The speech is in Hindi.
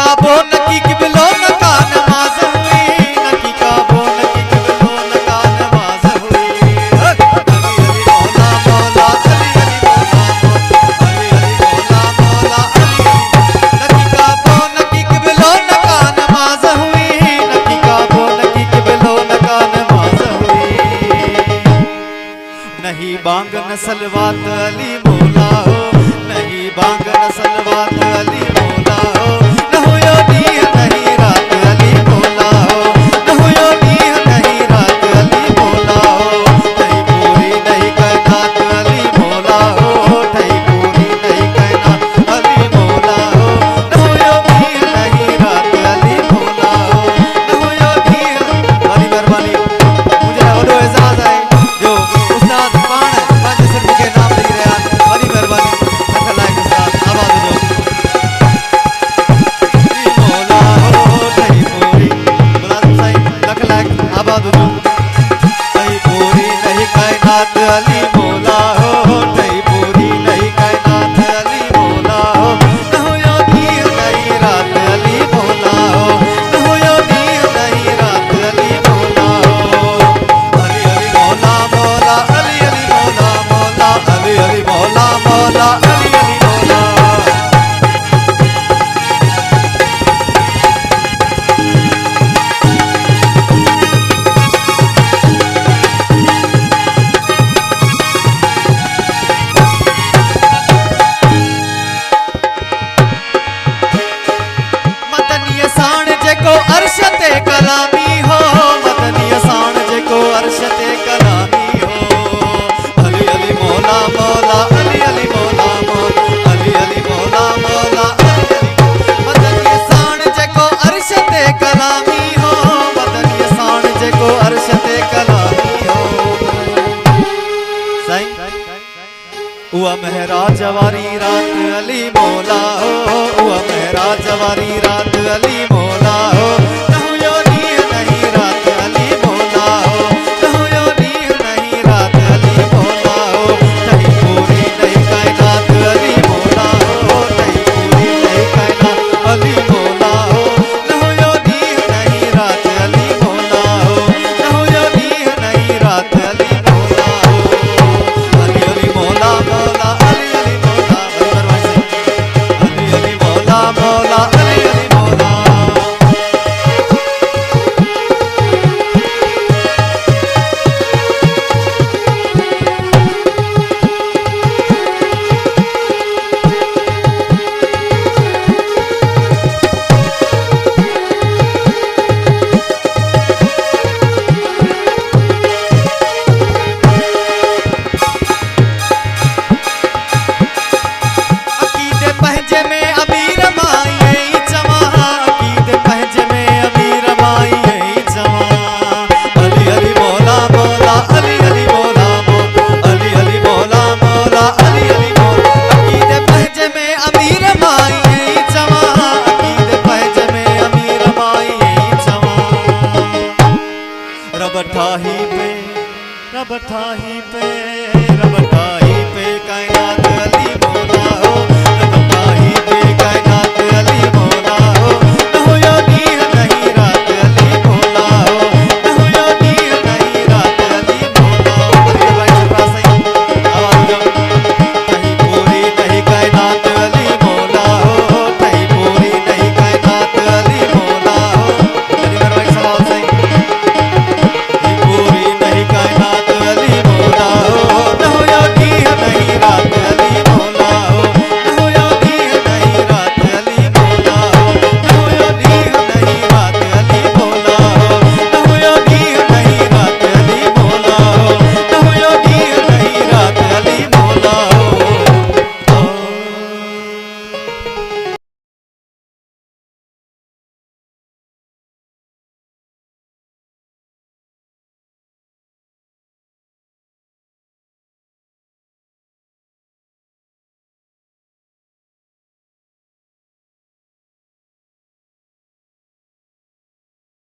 काबो नकी किबलो नका नमाज हुई, नकी काबो नकी किबलो नका नमाज हुई। अली अली मौला मौला अली अली मौला अली अली मौला मौला अली नकी काबो नकी किबलो नका नमाज हुई, नकी काबो नकी किबलो नका नमाज हुई। नहीं बांग नसलवात अली मौला हो, नहीं बांग नसलवात अली मौला हो। न हुयो ॾींहुं नहीं रात अली मौला हो, न हुयो ॾींहुं नहीं रात अली मौला हो। ठही पूरी नहीं कायनात अली मौला हो, ठही पूरी नहीं कायनात अली मौला हो। न हुयो ॾींहुं नहीं रात अली मौला हो, न हुयो ॾींहुं। वाली महिरबानी मुझे वॾो एज़ाज़ आहे जो उस्ताद पाण पंहिंजे सिर्फ़ खे नाम ॾेई रहिया आहिनि। वॾी महिरबानी लख लाइक उस्ताद आवाज़ ॾियो। मौला हो ठही पूरी मुलाज़िम साईं लख लाइक आवाज़ ॾियो। ठही पूरी नहीं कायनात अली मौला हो, ठही पूरी नहीं कायनात अली मौला हो। न हुयो ॾींहुं नहीं रात अली मौला हो, न हुयो ॾींहुं नहीं रात अली मौला हो। अली अली मौला मौला अली अली मौला मौला अली अली मौला मौला अली अली मौला। मदनीअ साण जेको अर्श ते कलामी हो, मदनीअ साण जेको अर्श ते कलामी हो। अली अली मौला मौला अली अली मौला मौला अली अली मौला मौला अली अली। मदनीअ साण जेको अर्श ते कलामी हो, मदनीअ साण जेको अर्श ते कलामी हो। साईं उहा महराज वारी